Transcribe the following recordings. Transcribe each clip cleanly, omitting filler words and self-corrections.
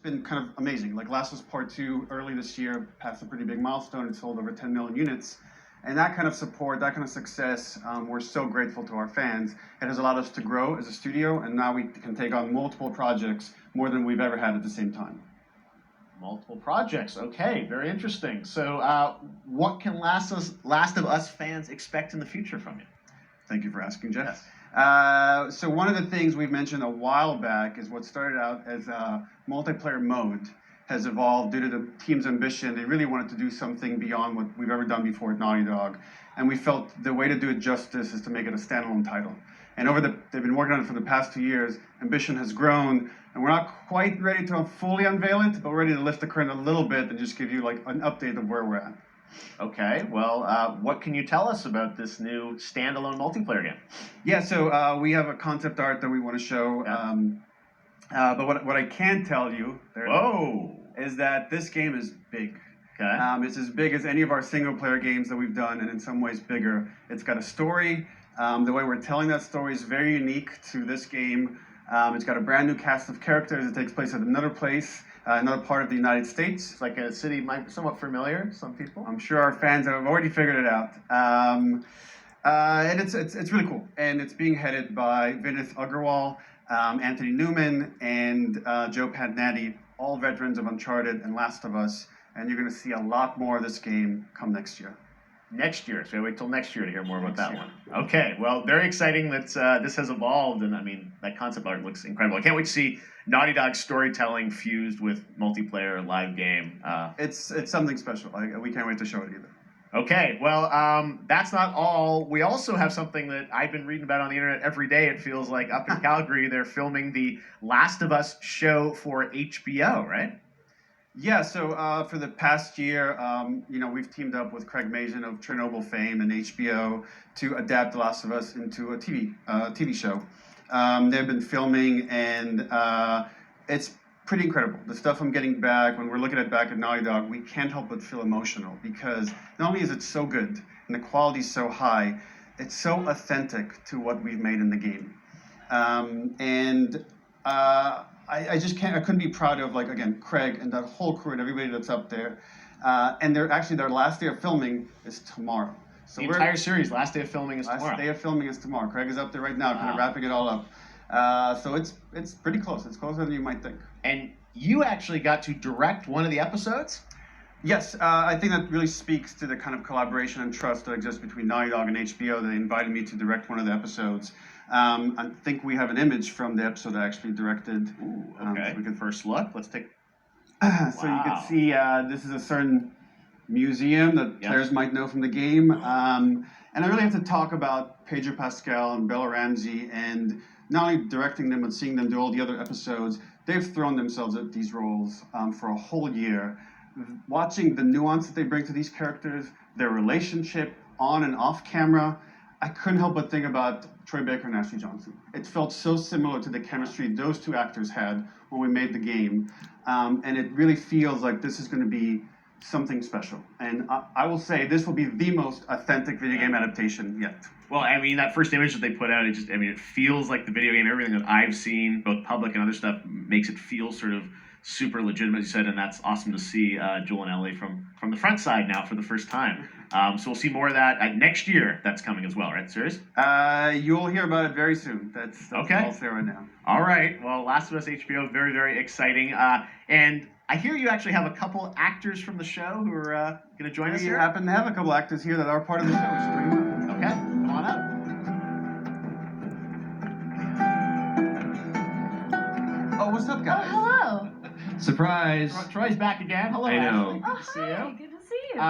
been kind of amazing. Like Last of Us Part 2 early this year passed a pretty big milestone. It sold over 10 million units. And that kind of support, that kind of success, we're so grateful to our fans. It has allowed us to grow as a studio, and now we can take on multiple projects, more than we've ever had at the same time. Multiple projects. Okay, very interesting. So what can Last of Us fans expect in the future from you? Thank you for asking, Jeff. Yes. So one of the things we've mentioned a while back is what started out as a multiplayer mode has evolved due to the team's ambition. They really wanted to do something beyond what we've ever done before at Naughty Dog. And we felt the way to do it justice is to make it a standalone title. And they've been working on it for the past 2 years. Ambition has grown, and we're not quite ready to fully unveil it, but we're ready to lift the curtain a little bit and just give you like an update of where we're at. Okay, well, what can you tell us about this new standalone multiplayer game? Yeah, so we have a concept art that we want to show. Yeah. But what I can tell you is that this game is big. Okay. It's as big as any of our single-player games that we've done, and in some ways bigger. It's got a story. The way we're telling that story is very unique to this game. It's got a brand new cast of characters. It takes place at another place, another part of the United States. It's like a city might be somewhat familiar to some people. I'm sure our fans have already figured it out. And it's really cool. And it's being headed by Vinith Agarwal, Anthony Newman, and Joe Pantnati, all veterans of Uncharted and Last of Us. And you're going to see a lot more of this game come next year. Next year, so wait till next year to hear more about that one. Okay, well, very exciting that this has evolved, and I mean, that concept art looks incredible. I can't wait to see Naughty Dog's storytelling fused with multiplayer live game. It's something special. We can't wait to show it either. Okay, well, that's not all. We also have something that I've been reading about on the internet every day, it feels like. Up in Calgary, they're filming the Last of Us show for HBO, right? Yeah, so for the past year, we've teamed up with Craig Mazin of Chernobyl fame and HBO to adapt The Last of Us into a TV show. They've been filming, and it's pretty incredible. The stuff I'm getting back, when we're looking at back at Naughty Dog, we can't help but feel emotional, because not only is it so good and the quality is so high, it's so authentic to what we've made in the game. I just can't. I couldn't be proud of, like, again, Craig and that whole crew and everybody that's up there. And their last day of filming is tomorrow. So the entire series, last day of filming is tomorrow. Last day of filming is tomorrow. Craig is up there right now, kind of wrapping it all up. So it's pretty close. It's closer than you might think. And you actually got to direct one of the episodes? Yes, I think that really speaks to the kind of collaboration and trust that exists between Naughty Dog and HBO. They invited me to direct one of the episodes. I think we have an image from the episode I actually directed. Ooh, okay. So we can first look. Let's take. So you can see this is a certain museum that players might know from the game. And I really have to talk about Pedro Pascal and Bella Ramsey, and not only directing them, but seeing them do all the other episodes. They've thrown themselves at these roles for a whole year. Watching the nuance that they bring to these characters, their relationship on and off camera, I couldn't help but think about Troy Baker and Ashley Johnson. It felt so similar to the chemistry those two actors had when we made the game. And it really feels like this is going to be something special. And I will say this will be the most authentic video game adaptation yet. Well, I mean, that first image that they put out, it feels like the video game. Everything that I've seen, both public and other stuff, makes it feel sort of super legitimate, as you said, and that's awesome to see Joel and Ellie from the front side now for the first time. So we'll see more of that next year. That's coming as well, right, Serious? You'll hear about it very soon. That's okay. All I'll say right now. All right. Well, Last of Us HBO, very, very exciting. And I hear you actually have a couple actors from the show who are going to join us here. We happen to have a couple actors here that are part of the show. Okay, come on up. Oh, what's up, guys? Oh, hello. Surprise! Troy's back again. Hello, I know. Ashley. Oh, Good to see hi. you. Good to see you.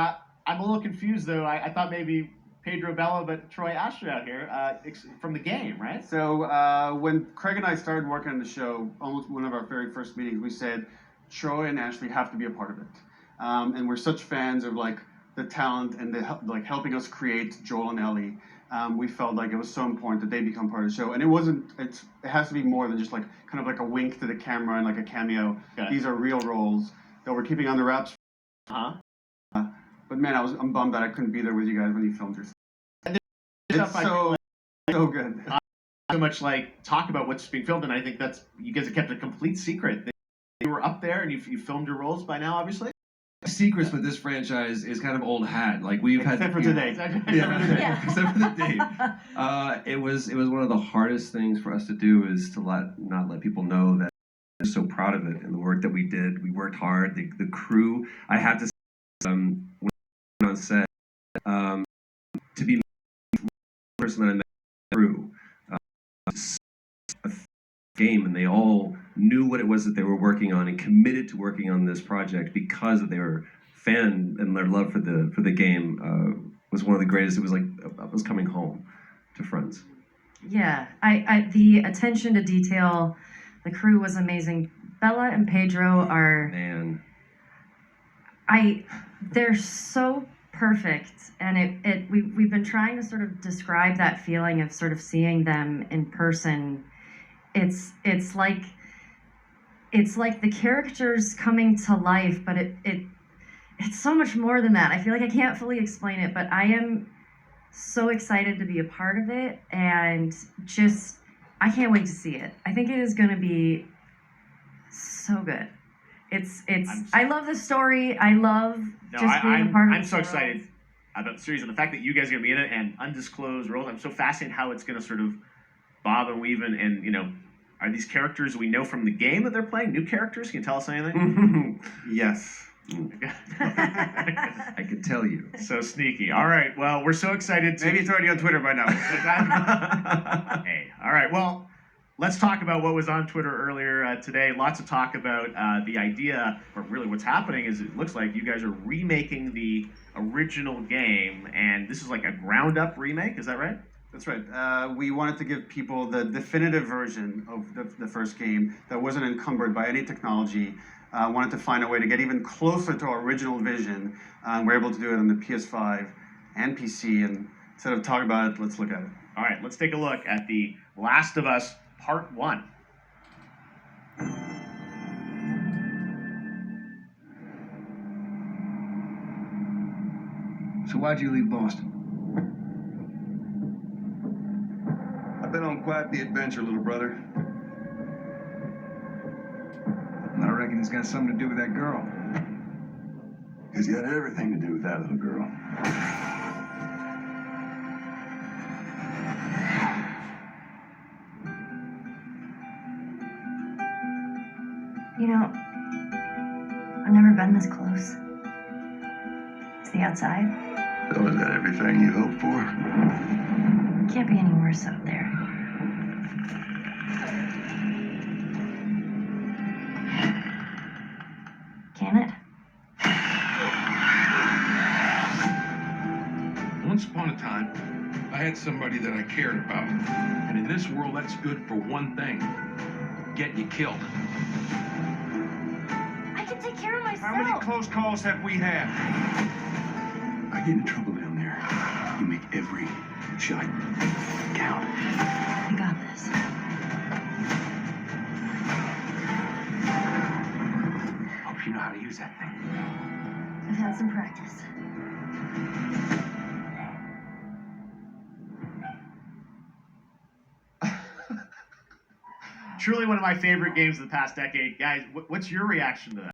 I'm a little confused, though. I thought maybe Pedro Bella, but Troy Ashley out here from the game, right? So when Craig and I started working on the show, almost one of our very first meetings, we said Troy and Ashley have to be a part of it. And we're such fans of like the talent and the helping us create Joel and Ellie. We felt like it was so important that they become part of the show. And it has to be more than just like kind of like a wink to the camera and like a cameo. Okay. These are real roles that we're keeping under wraps. But man, I'm bummed that I couldn't be there with you guys when you filmed your stuff. It's so good. So much like talk about what's being filmed, and I think that's you guys have kept a complete secret. They were were up there and you filmed your roles by now, obviously. Secrets with this franchise is kind of old hat. Like we've had Except for today. Yeah. Except for the date. It was one of the hardest things for us to do is to not let people know that we're so proud of it and the work that we did. We worked hard. The crew. I have to say, when I went on set, to be the person that I met in the crew, a game, and they all knew what it was that they were working on and committed to working on this project because they were fan and their love for the game was one of the greatest. It was like I was coming home to friends. Yeah, I the attention to detail, the crew was amazing. Bella and Pedro are they're so perfect, and we've been trying to sort of describe that feeling of sort of seeing them in person. It's like the characters coming to life, but it's so much more than that. I feel like I can't fully explain it, but I am so excited to be a part of it, and just I can't wait to see it. I think it is going to be so good. I love the story. I love being a part of it. I'm so excited about the series and the fact that you guys are going to be in it and undisclosed roles. I'm so fascinated how it's going to sort of bob and weave and you know, are these characters we know from the game that they're playing? New characters? Can you tell us anything? Yes. I can tell you. So sneaky. All right. Well, we're so excited to... Maybe it's already on Twitter by now. Hey. All right. Well, let's talk about what was on Twitter earlier today. Lots of talk about the idea, or really what's happening is it looks like you guys are remaking the original game, and this is like a ground-up remake. Is that right? That's right. We wanted to give people the definitive version of the first game that wasn't encumbered by any technology. Wanted to find a way to get even closer to our original vision. We're able to do it on the PS5 and PC. And instead of talking about it, let's look at it. All right, let's take a look at The Last of Us Part 1. So why'd you leave Boston? I've been on quite the adventure, little brother. And I reckon it's got something to do with that girl. It's got everything to do with that little girl. You know, I've never been this close. It's the outside. So is that everything you hoped for? Can't be any worse out there. Can it? Once upon a time, I had somebody that I cared about. And in this world, that's good for one thing. Getting you killed. I can take care of myself. How many close calls have we had? I get in trouble down there. You make every shot count. I got this. Hope you know how to use that thing. I've had some practice. Truly one of my favorite games of the past decade. Guys, what's your reaction to